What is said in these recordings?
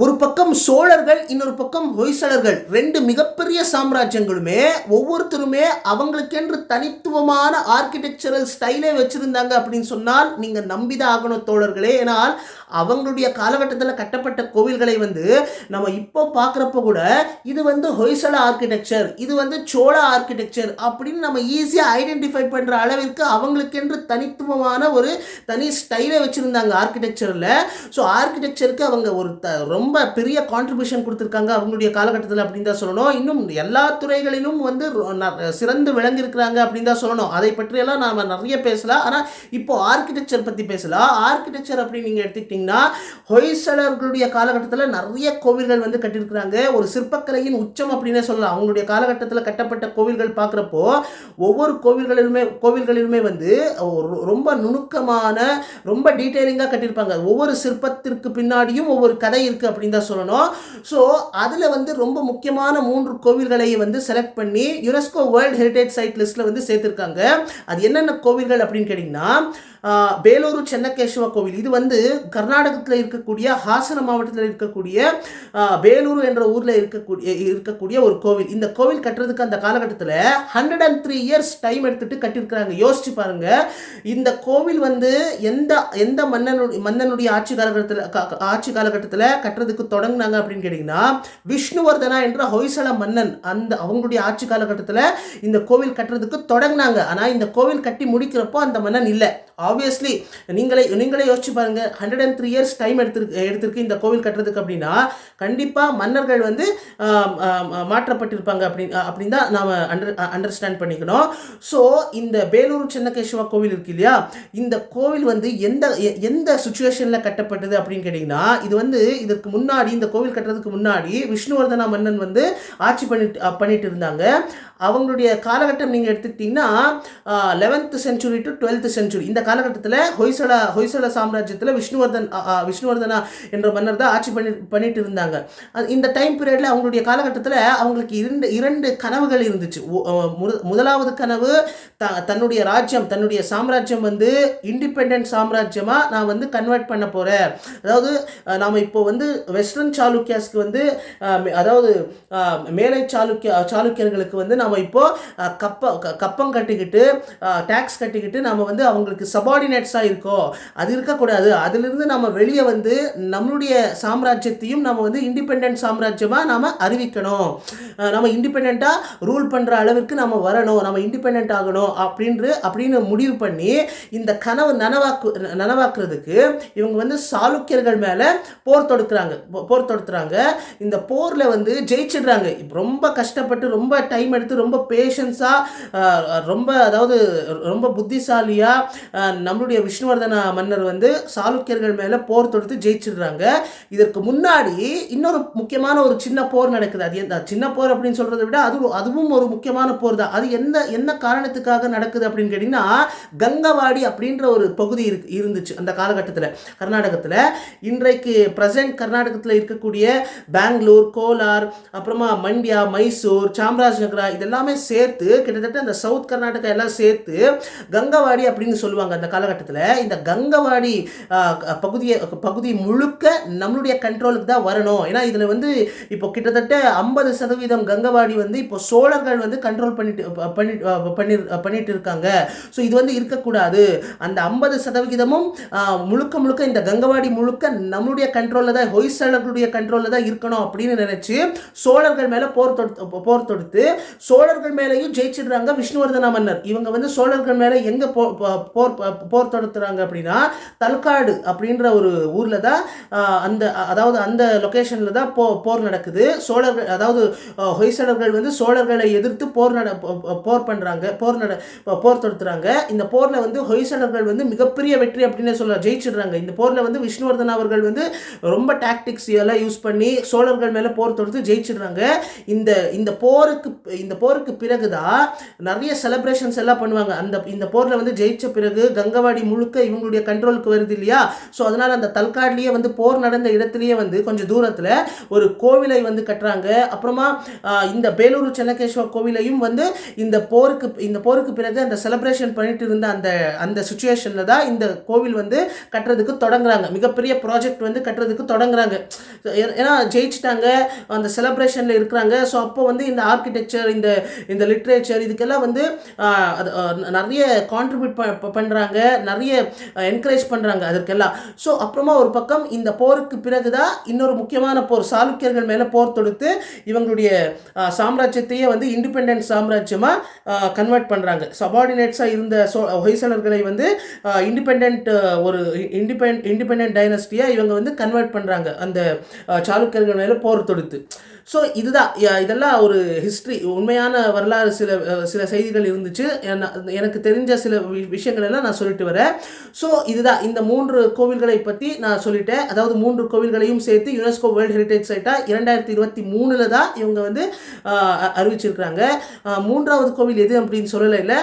ஒரு பக்கம் சோழர்கள், இன்னொரு பக்கம் ஹொய்சலர்கள். 2 மிகப்பெரிய சாம்ராஜ்யங்களுமே ஒவ்வொருத்தருமே அவங்களுக்கென்று தனித்துவமான ஆர்க்கிடெக்சரல் ஸ்டைலே வச்சிருந்தாங்க அப்படின்னு சொன்னால் நீங்க நம்பிதான் ஆகணும் தோழர்களே. ஏனால் அவங்களுடைய காலகட்டத்தில் கட்டப்பட்ட கோவில்களை நம்ம இப்போ பார்க்குறப்ப கூட இது ஹொய்சல ஆர்க்கிடெக்சர், இது சோழ ஆர்க்கிடெக்சர் அப்படின்னு நம்ம ஈஸியாக ஐடென்டிஃபை பண்ணுற அளவிற்கு அவங்களுக்கென்று தனித்துவமான ஒரு தனி ஸ்டைலை வச்சுருந்தாங்க ஆர்க்கிடெக்சரில். ஸோ ஆர்க்கிடெக்சருக்கு அவங்க ஒரு ரொம்ப பெரிய கான்ட்ரிபியூஷன் கொடுத்துருக்காங்க அவங்களுடைய காலகட்டத்தில் அப்படின்னு தான் சொல்லணும். இன்னும் எல்லா துறைகளிலும் சிறந்து விளங்கியிருக்கிறாங்க அப்படின்னு தான் சொல்லணும். அதை பற்றியெல்லாம் நாம் நிறைய பேசலாம். ஆனால் இப்போ ஆர்க்கிடெக்சர் பற்றி பேசலாம். ஆர்க்கிடெக்சர் அப்படின்னு நீங்கள் எடுத்துக்கிட்டிங்கன்னா ஹொய்சலர்களுடைய காலகட்டத்தில் நிறைய கோவில்கள் கட்டியிருக்கிறாங்க. ஒரு சிற்பக்கலையின் உச்சம் அப்படின்னே சொல்லலாம். அவங்களுடைய காலகட்டத்தில் கட்டப்பட்ட கோவில்கள் பார்க்குறப்போ ஒவ்வொரு கோவில்களிலுமே ரொம்ப நுணுக்கமான ரொம்ப டீட்டெயிலிங்காக கட்டியிருப்பாங்க. ஒவ்வொரு சிற்பத்திற்கு பின்னாடியும் ஒவ்வொரு கதை இருக்குது அப்படின்னு தான் சொல்லணும். ஸோ அதில் ரொம்ப முக்கியமான 3 கோவில்களை செலக்ட் பண்ணி யுனெஸ்கோ வேர்ல்ட் ஹெரிடேஜ் சைட் லிஸ்ட்டில் சேர்த்துருக்காங்க. அது என்னென்ன கோவில்கள் அப்படின்னு கேட்டிங்கன்னா பேலூரு சென்னகேஸ்வர கோவில். இது கர்நாடகத்தில் இருக்கக்கூடிய ஹாசன மாவட்டத்தில் இருக்கக்கூடிய பேலூரு என்ற ஊரில் இருக்கக்கூடிய ஒரு கோவில். இந்த கோவில் கட்டுறதுக்கு அந்த காலகட்டத்தில் 103 இயர்ஸ் டைம் எடுத்துட்டு கட்டியிருக்கிறாங்க. யோசிச்சு பாருங்க. இந்த கோவில் எந்த மன்னனுடைய ஆட்சி காலகட்டத்தில் கட்டுறதுக்கு தொடங்கினாங்க அப்படின்னு கேட்டிங்கன்னா விஷ்ணுவர்தனா என்ற ஹொய்சல மன்னன் அவங்களுடைய ஆட்சி காலகட்டத்தில் இந்த கோவில் கட்டுறதுக்கு தொடங்கினாங்க. ஆனால் இந்த கோவில் கட்டி முடிக்கிறப்போ அந்த மன்னன் இல்லை. ஆப்வியஸ்லி நீங்களே யோசிச்சு பாருங்க. 103 இயர்ஸ் டைம் எடுத்திருக்கு இந்த கோவில் கட்டுறதுக்கு அப்படின்னா கண்டிப்பாக மன்னர்கள் மாற்றப்பட்டிருப்பாங்க அப்படின்னு தான் நாம் அண்டர்ஸ்டாண்ட் பண்ணிக்கணும். ஸோ இந்த பேலூர் சென்னகேஸ்வர கோவில் இருக்கு இல்லையா, இந்த கோவில் எந்த சுச்சுவேஷனில் கட்டப்பட்டது அப்படின்னு கேட்டிங்கன்னா இது இதற்கு முன்னாடி இந்த கோவில் கட்டுறதுக்கு முன்னாடி விஷ்ணுவர்தனா மன்னன் ஆட்சி பண்ணிட்டு இருந்தாங்க. அவங்களுடைய காலகட்டம் நீங்கள் எடுத்துக்கிட்டிங்கன்னா 11th century to 12th century. இந்த காலகட்டத்தில் ஹொய்சல சாம்ராஜ்யத்தில் விஷ்ணுவர்தனா என்ற மன்னர் தான் ஆட்சி பண்ணிட்டு இருந்தாங்க. இந்த டைம் பீரியடில் அவங்களுடைய காலகட்டத்தில் அவங்களுக்கு இரண்டு கனவுகள் இருந்துச்சு. முதலாவது கனவு தன்னுடைய சாம்ராஜ்யம் இண்டிபெண்டன்ட் சாம்ராஜ்யமாக நான் கன்வெர்ட் பண்ண போகிறேன். அதாவது நாம் இப்போ வெஸ்டர்ன் சாளுக்கியாஸ்க்கு அதாவது மேலை சாளுக்கியர்களுக்கு நாம் இப்போ கப்பம் கட்டிக்கிட்டு டாக்ஸ் கட்டிக்கிட்டு நாம் அவங்களுக்கு சபார்டினேட்ஸாக இருக்கோம். அது இருக்கக்கூடாது. அதிலிருந்து நம்ம வெளியே நம்மளுடைய சாம்ராஜ்யத்தையும் நம்ம இண்டிபெண்டன்ட் சாம்ராஜ்யமாக நாம் அறிவிக்கணும். நம்ம இண்டிபெண்ட்டாக ரூல் பண்ணுற அளவிற்கு நம்ம வரணும், நம்ம இண்டிபெண்ட் ஆகணும் அப்படின்னு முடிவு பண்ணி இந்த கனவு நனவாக்குறதுக்கு இவங்க சாளுக்கியர்கள் மேலே போர் தொடுத்துறாங்க. இந்த போரில் ஜெயிச்சிடுறாங்க. ரொம்ப கஷ்டப்பட்டு ரொம்ப டைம் எடுத்து ரொம்ப பேஷன்ஸாக ரொம்ப புத்திசாலியாக நம்மளுடைய விஷ்ணுவர்தனா மன்னர் சாளுக்கியர்கள் மேலே போர் தொடுத்து ஜெயிச்சிடுறாங்க. இதற்கு முன்னாடி இன்னொரு முக்கியமான ஒரு சின்ன போர் நடக்குது. அது சின்ன போர் அப்படின்னு சொல்கிறத விட அதுவும் ஒரு முக்கியமான போர் தான். அது என்ன காரணத்துக்காக நடக்குது அப்படின்னு கேட்டிங்கன்னா கங்கவாடி அப்படின்ற ஒரு பகுதி இருந்துச்சு அந்த காலகட்டத்தில் கர்நாடகத்தில். இன்றைக்கு பிரசன்ட் கர்நாடகத்தில் இருக்கக்கூடிய பெங்களூர், கோலார், அப்புறமா மண்டியா, மைசூர், சாம்ராஜ்நகரா இதெல்லாமே சேர்த்து கிட்டத்தட்ட அந்த சவுத் கர்நாடகா எல்லாம் சேர்த்து கங்கவாடி அப்படின்னு சொல்லுவாங்க. அந்த காலகட்டத்தில் இந்த கங்கவாடி பகுதி முழுக்க நம்மளுடைய கண்ட்ரோலுக்கு தான் வரணும். ஏன்னா இதில் இப்போ கிட்டத்தட்ட 50% கங்கவாடி இப்போ சோழர்கள் கண்ட்ரோல் பண்ணிட்டு இருக்காங்க. ஸோ இது இருக்கக்கூடாது. அந்த 50% முழுக்க இந்த கங்கவாடி முழுக்க நம்மளுடைய கண்ட்ரோலில் தான், ஹொய்சலர்களுடைய கண்ட்ரோலில் தான் இருக்கணும் அப்படின்னு நினைச்சு சோழர்கள் மேலே போர் தொடுத்து சோழர்கள் மேலேயும் ஜெயிச்சிடுறாங்க விஷ்ணுவர்தனா மன்னர். இவங்க சோழர்கள் மேலே எங்கே போர் தொடுத்துறாங்க அப்படின்னா தல்காடு அப்படின்ற ஒரு ஊரில் தான் அந்த லொக்கேஷனில் தான் போர் நடக்குது. சோழர்கள் அதாவது ஹொய்சலர்கள் சோழர்களை எதிர்த்து போர் தொடுத்துறாங்க. இந்த போரில் ஹொய்சலர்கள் மிகப்பெரிய வெற்றி அப்படின்னு சொல்ல ஜெயிச்சிடுறாங்க. இந்த போரில் விஷ்ணுவர்தனா அவர்கள் ரொம்ப டாக்டிக்ஸ் எல்லாம் யூஸ் பண்ணி சோழர்கள் மேலே போர் தொடுத்து ஜெயிச்சிடுறாங்க. இந்த போருக்கு பிறகுதான் நிறைய செலிப்ரேஷன்ஸ் எல்லாம் பண்ணுவாங்க. இந்த போரில் ஜெயிச்ச பிறகு கங்கவாடி முழுக்க இவங்களுடைய கண்ட்ரோலுக்கு வருது இல்லையா. ஸோ அதனால் அந்த தல்காட்லேயே வந்து போர் நடந்த இடத்துலையே வந்து கொஞ்சம் தூரத்தில் ஒரு கோவிலை வந்து கட்டுறாங்க. அப்புறமா இந்த பேலூர் சென்னகேஸ்வர கோவிலையும் வந்து இந்த போருக்கு பிறகு அந்த செலிப்ரேஷன் பண்ணிட்டு இருந்த அந்த சுச்சுவேஷனில் தான் இந்த கோவில் வந்து கட்டுறதுக்கு தொடங்குறாங்க. மிகப்பெரிய ப்ராஜெக்ட் வந்து கட்டுறதுக்கு தொடங்குறாங்க. ஏன்னா ஜெயிச்சிட்டாங்க, அந்த செலிப்ரேஷனில் இருக்கிறாங்க. ஸோ அப்போ வந்து இந்த ஆர்கிடெக்சர், இந்த லிட்ரேச்சர், இதுக்கெல்லாம் வந்து நிறைய கான்ட்ரிபியூட் பண்ணுறாங்க, நிறைய என்கரேஜ் பண்ணுறாங்க அதற்கெல்லாம். ஸோ அப்புறமா ஒரு பக்கம் இந்த போருக்கு பிறகு தான் இன்னொரு முக்கியமான போர், சாளுக்கியர்கள் மேலே போர் தொடுத்து இவங்களுடைய சாம்ராஜ்யத்தையே வந்து இண்டிபெண்டன்ட் சாம்ராஜ்யமாக கன்வெர்ட் பண்ணுறாங்க. சபார்டினேட்ஸாக இருந்த ஹொய்சலர்களை வந்து ஒரு இண்டிபெண்டன்ட் டைனஸ்டியாக இவங்க வந்து கன்வெர்ட் பண்ணுறாங்க அந்த சாளுக்கியர்கள் மேலே போர் தொடுத்து. ஸோ இதெல்லாம் ஒரு ஹிஸ்ட்ரி, உண்மையான வரலாறு. சில செய்திகள் இருந்துச்சு, எனக்கு தெரிஞ்ச சில விஷயங்கள் எல்லாம் நான் சொல்லிட்டு வரேன். ஸோ இதுதான் இந்த 3 கோவில்களை பற்றி நான் சொல்லிட்டேன். அதாவது 3 கோவில்களையும் சேர்த்து யுனெஸ்கோ வேர்ல்டு ஹெரிட்டேஜ் சைட்டாக 2023 தான் இவங்க வந்து அறிவிச்சிருக்கிறாங்க. 3வது கோவில் எது அப்படின்னு சொல்லலை.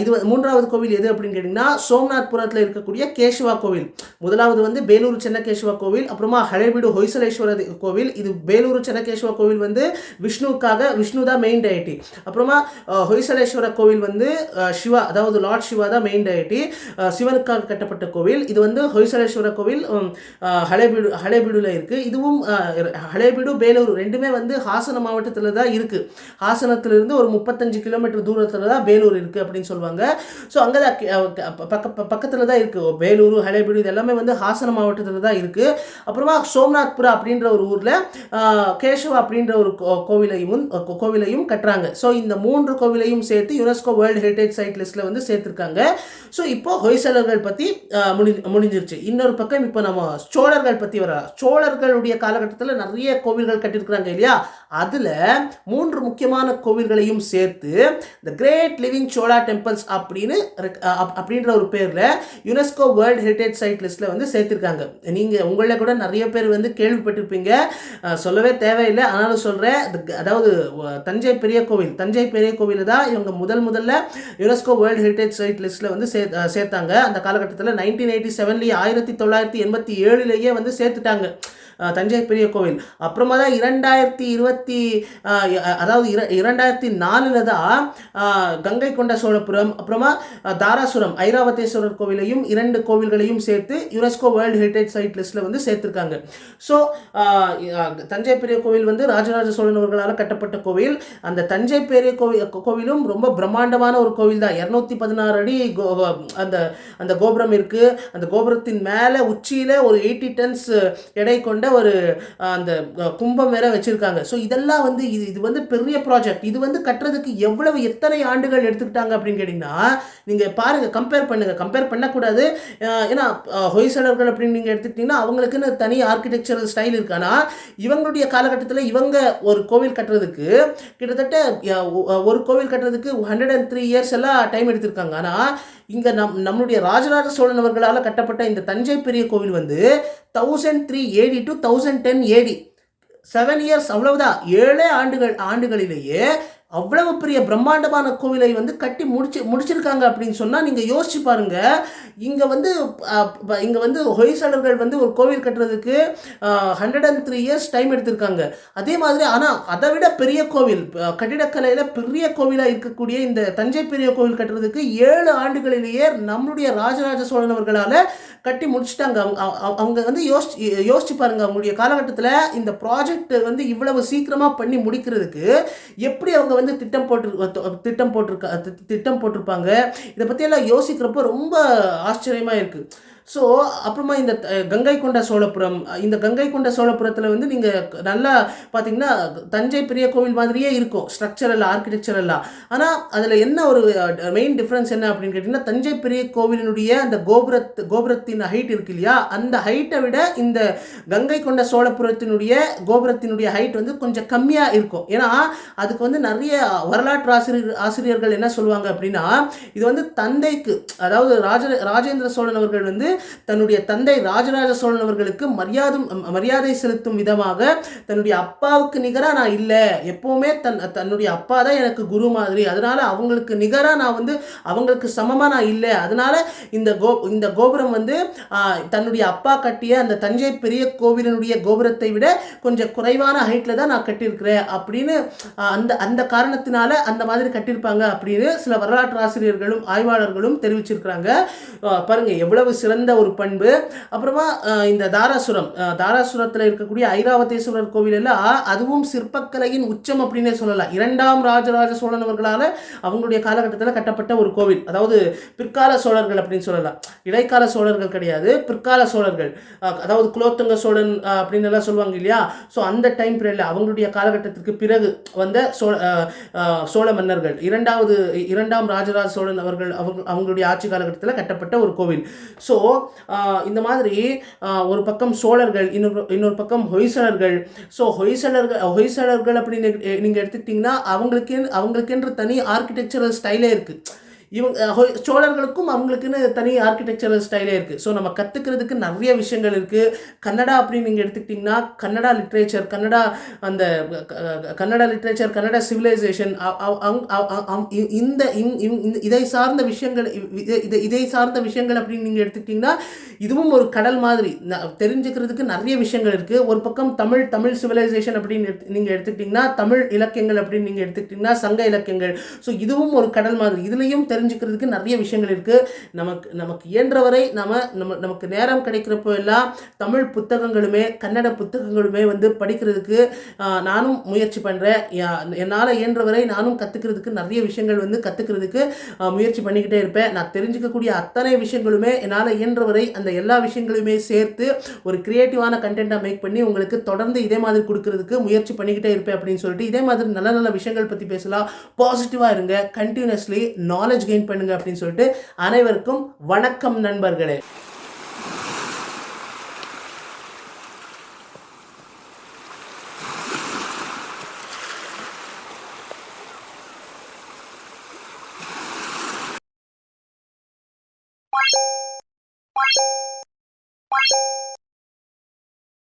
இது 3வது கோவில் எது அப்படின்னு கேட்டிங்கன்னா சோம்நாத்புரத்தில் இருக்கக்கூடிய கேஷவா கோவில். முதலாவது வந்து பேலூர் சென்னகேஸ்வர கோவில், அப்புறமா ஹளேபீடு ஹொய்சலேஸ்வர கோவில். இது பேலூர் சென்னகேஸ்வர கோவில் வந்து விஷ்ணு தான் மெயின் டயட்டி. அப்புறமா ஹொய்சலேஸ்வர கோவில் வந்து சிவா, அதாவது லார்ட் சிவா தான் மெயின் டயட்டி, சிவனுக்காக கட்டப்பட்ட கோவில். இது வந்து ஹொய்சலேஸ்வர கோவில் ஹளேபீடுல இருக்கு. இதுவும் ஹளேபீடு பேலூர் ரெண்டுமே வந்து ஹாசன மாவட்டத்தில் தான் இருக்கு. ஹாசனத்திலிருந்து ஒரு 35 கிலோமீட்டர் தூரத்தில் தான் பேலூர் இருக்கு அப்படின்னு சொல்லுவாங்க. ஸோ அங்கே தான் பக்கத்தில் தான் இருக்கு பேலூர், ஹளேபீடு, இது எல்லாமே வந்து ஹாசன மாவட்டத்தில் தான் இருக்கு. அப்புறமா சோம்நாத்புரா அப்படின்ற ஒரு ஊரில் கேஷவா அப்படின்ற ஒரு கோவிலையும் கட்டுறாங்க. ஸோ இந்த 3 கோவிலையும் சேர்த்து யுனெஸ்கோ வேர்ல்டு ஹெரிட்டேஜ் சைட் லிஸ்ட்டில் வந்து சேர்த்துருக்காங்க. ஸோ இப்போ ஹொய்சலர்கள் பற்றி முடிஞ்சிருச்சு. இன்னொரு பக்கம் இப்போ நம்ம சோழர்கள் பற்றி வர, சோழர்களுடைய காலகட்டத்தில் நிறைய கோவில்கள் கட்டியிருக்கிறாங்க இல்லையா. அதில் 3 முக்கியமான கோவில்களையும் சேர்த்து the great living Chola temples அப்படின்ற ஒரு பேரில் யுனெஸ்கோ வேர்ல்டு ஹெரிட்டேஜ் சைட் லிஸ்ட்டில் வந்து சேர்த்துருக்காங்க. நீங்கள் உங்களில் கூட நிறைய பேர் வந்து கேள்விப்பட்டிருப்பீங்க, சொல்லவே தேவையில்லை, ஆனாலும் சொல்கிறேன். அதாவது தஞ்சை பெரிய கோவில் தான் இவங்க முதல்ல யுனெஸ்கோ வேர்ல்டு ஹெரிட்டேஜ் சைட் லிஸ்ட்டில் வந்து சேர்த்தாங்க. அந்த காலகட்டத்தில் 1987 1987 வந்து சேர்த்துட்டாங்க தஞ்சை பெரிய கோவில். அப்புறமா தான் 2004 தான் கங்கை கொண்ட சோழபுரம், அப்புறமா தாராசுரம் ஐராவதேஸ்வரர் கோவிலையும் 2 கோவில்களையும் சேர்த்து யுனெஸ்கோ வேர்ல்டு ஹெரிட்டேஜ் சைட் லிஸ்ட்டில் வந்து சேர்த்துருக்காங்க. ஸோ தஞ்சை பெரிய கோவில் வந்து ராஜராஜ சோழன் அவர்களால் கட்டப்பட்ட கோவில். அந்த தஞ்சை பெரிய கோவிலும் ரொம்ப பிரம்மாண்டமான ஒரு கோவில் தான். 216 அடி அந்த கோபுரம் இருக்குது. அந்த கோபுரத்தின் மேலே உச்சியில் ஒரு 80 டன்ஸ் எடை கொண்ட ஒரு அந்த கும்பம் வேற வச்சிருக்காங்க. ஸோ இதெல்லாம் வந்து இது வந்து பெரிய ப்ராஜெக்ட். இது வந்து கட்டுறதுக்கு எத்தனை ஆண்டுகள் எடுத்துக்கிட்டாங்க அப்படின்னு கேட்டிங்கன்னா நீங்கள் பாருங்கள், கம்பேர் பண்ணக்கூடாது. ஏன்னா ஹொய்சலர்கள் அப்படின்னு நீங்கள் எடுத்துக்கிட்டிங்கன்னா அவங்களுக்குன்னு தனி ஆர்கிடெக்சரல் ஸ்டைல் இருக்கு. ஆனால் இவங்களுடைய காலகட்டத்தில் இவங்க ஒரு கோவில் கட்டுறதுக்கு கிட்டத்தட்ட ஒரு கோவில் கட்டுறதுக்கு 103 இயர்ஸ் எல்லாம் டைம் எடுத்திருக்காங்க. ஆனால் இங்கே நம்மளுடைய ராஜராஜ சோழன் அவர்களால் கட்டப்பட்ட இந்த தஞ்சை பெரிய கோவில் வந்து 1003 AD to 1010 AD 7 இயர்ஸ், அவ்வளவுதான். 7 ஆண்டுகளிலேயே அவ்வளவு பெரிய பிரம்மாண்டமான கோவிலை வந்து கட்டி முடிச்சிருக்காங்க அப்படின்னு சொன்னால் நீங்கள் யோசிச்சு பாருங்க. இங்கே வந்து ஹொய்சலர்கள் வந்து ஒரு கோவில் கட்டுறதுக்கு 103 இயர்ஸ் டைம் எடுத்திருக்காங்க. அதே மாதிரி ஆனால் அதை விட பெரிய கோவில், கட்டிடக்கலையில் பெரிய கோவிலாக இருக்கக்கூடிய இந்த தஞ்சை பெரிய கோவில் கட்டுறதுக்கு 7 ஆண்டுகளிலேயே நம்மளுடைய ராஜராஜ சோழன் அவர்களால் கட்டி முடிச்சுட்டாங்க. அவங்க வந்து யோசிச்சு பாருங்க, அவங்களுடைய காலகட்டத்தில் இந்த ப்ராஜெக்ட் வந்து இவ்வளவு சீக்கிரமாக பண்ணி முடிக்கிறதுக்கு எப்படி அவங்க வந்து திட்டம் போட்டிருப்பாங்க. இதை பற்றியெல்லாம் யோசிக்கிறப்போ ரொம்ப ஆச்சரியமாக இருக்குது. ஸோ அப்புறமா இந்த கங்கை கொண்ட சோழபுரத்தில் வந்து நீங்கள் நல்லா பார்த்தீங்கன்னா தஞ்சை பெரிய கோவில் மாதிரியே இருக்கும் ஸ்ட்ரக்சரல் ஆர்கிடெக்சரெல்லாம். ஆனால் அதில் என்ன ஒரு மெயின் டிஃப்ரென்ஸ் என்ன அப்படின்னு கேட்டிங்கன்னா, தஞ்சை பெரிய கோவிலினுடைய அந்த கோபுரத்தின் ஹைட் இருக்கு இல்லையா, அந்த ஹைட்டை விட இந்த கங்கை கொண்ட சோழபுரத்தினுடைய கோபுரத்தினுடைய ஹைட் வந்து கொஞ்சம் கம்மியாக இருக்கும். ஏன்னா அதுக்கு வந்து நிறைய வரலாற்று ஆசிரியர்கள் என்ன சொல்லுவாங்க அப்படின்னா, இது வந்து தந்தைக்கு, அதாவது ராஜேந்திர சோழன் அவர்கள் வந்து தன்னுடைய தந்தை ராஜராஜ சோழன் அவர்களுக்கு மரியாதை செலுத்தும் விதமாக தன்னுடைய அப்பாவுக்கு நிகராக நான் இல்லை, எப்போவுமே தன்னுடைய அப்பா தான் எனக்கு குரு மாதிரி, அதனால அவங்களுக்கு நிகராக நான் வந்து அவங்களுக்கு சமமாக நான் இல்லை, அதனால இந்த கோபுரம் வந்து தன்னுடைய அப்பா கட்டிய அந்த தஞ்சை பெரிய கோவிலினுடைய கோபுரத்தை விட கொஞ்சம் குறைவான ஹைட்டில் தான் நான் கட்டியிருக்கிறேன் அப்படின்னு அந்த காரணத்தினால அந்த மாதிரி கட்டியிருப்பாங்க அப்படின்னு சில வரலாற்று ஆசிரியர்களும் ஆய்வாளர்களும் தெரிவிச்சிருக்கிறாங்க. பாருங்க எவ்வளவு சிறந்த ஒரு பண்பு. அப்புறமா இந்த தாராசுரத்தில் இருக்கக்கூடிய ஐராவதேஸ்வரர் கோவில் எல்லாம் அதுவும் சிற்பக்கலையின் உச்சம் அப்படின்னே சொல்லலாம். 2ஆம் ராஜராஜ சோழன் அவர்களால் அவங்களுடைய காலகட்டத்தில் கட்டப்பட்ட ஒரு கோவில். அதாவது பிற்கால சோழர்கள் அப்படின்னு சொல்லலாம், இடைக்கால சோழர்கள் கிடையாது, பிற்கால சோழர்கள். அதாவது குலோத்துங்க சோழன் அப்படின்னு எல்லாம் சொல்லுவாங்க இல்லையா. ஸோ அந்த டைம் பீரியட்ல அவங்களுடைய காலகட்டத்திற்கு பிறகு வந்த சோழ மன்னர்கள், 2ஆம் ராஜராஜ சோழன் அவங்களுடைய ஆட்சி காலகட்டத்தில் கட்டப்பட்ட ஒரு கோவில். ஸோ இந்த மாதிரி ஒரு பக்கம் சோழர்கள், இன்னொரு பக்கம் ஹொய்சலர்கள். ஸோ ஹொய்சலர்கள் அப்படின்னு நீங்கள் எடுத்துக்கிட்டிங்கன்னா அவங்களுக்கென்று தனி ஆர்கிடெக்சரல் ஸ்டைலே இருக்குது. சோழர்களுக்கும் அவங்களுக்குன்னு தனி ஆர்கிடெக்சரல் ஸ்டைலே இருக்குது. ஸோ நம்ம கற்றுக்கிறதுக்கு நிறைய விஷயங்கள் இருக்குது. கன்னடா அப்படின்னு நீங்கள் எடுத்துக்கிட்டிங்கன்னா கன்னடா லிட்ரேச்சர், கன்னடா சிவிலைசேஷன், இதை சார்ந்த விஷயங்கள் அப்படின்னு நீங்கள் எடுத்துக்கிட்டிங்கன்னா இதுவும் ஒரு கடல் மாதிரி தெரிஞ்சுக்கிறதுக்கு நிறைய விஷயங்கள் இருக்குது. ஒரு பக்கம் தமிழ் சிவிலைசேஷன் அப்படின்னு நீங்கள் எடுத்துக்கிட்டிங்கன்னா தமிழ் இலக்கியங்கள் அப்படின்னு நீங்கள் எடுத்துக்கிட்டிங்கன்னா சங்க இலக்கியங்கள். ஸோ இதுவும் ஒரு கடல் மாதிரி, இதுலேயும் தெரிஞ்சுக்கிறதுக்கு நிறைய விஷயங்கள் இருக்குது. நமக்கு இயன்றவரை நமக்கு நேரம் கிடைக்கிறப்போ எல்லாம் தமிழ் புத்தகங்களுமே கன்னட புத்தகங்களுமே வந்து படிக்கிறதுக்கு நானும் முயற்சி பண்ணுறேன். என்னால் இயன்றவரை நானும் கற்றுக்கிறதுக்கு நிறைய விஷயங்கள் வந்து கற்றுக்கிறதுக்கு முயற்சி பண்ணிக்கிட்டே இருப்பேன். நான் தெரிஞ்சுக்கக்கூடிய அத்தனை விஷயங்களுமே என்னால் இயன்றவரை அந்த எல்லா விஷயங்களுமே சேர்த்து ஒரு கிரியேட்டிவான கண்டென்ட்டாக மேக் பண்ணி உங்களுக்கு தொடர்ந்து இதே மாதிரி கொடுக்கறதுக்கு முயற்சி பண்ணிக்கிட்டே இருப்பேன் அப்படின்னு சொல்லிட்டு இதே மாதிரி நல்ல நல்ல விஷயங்கள் பற்றி பேசலாம். பாசிட்டிவாக இருங்க, கண்டினியூஸ்லி நாலேஜ் கெயின் பண்ணுங்க அப்படின்னு சொல்லிட்டு அனைவருக்கும் வணக்கம் நண்பர்களே.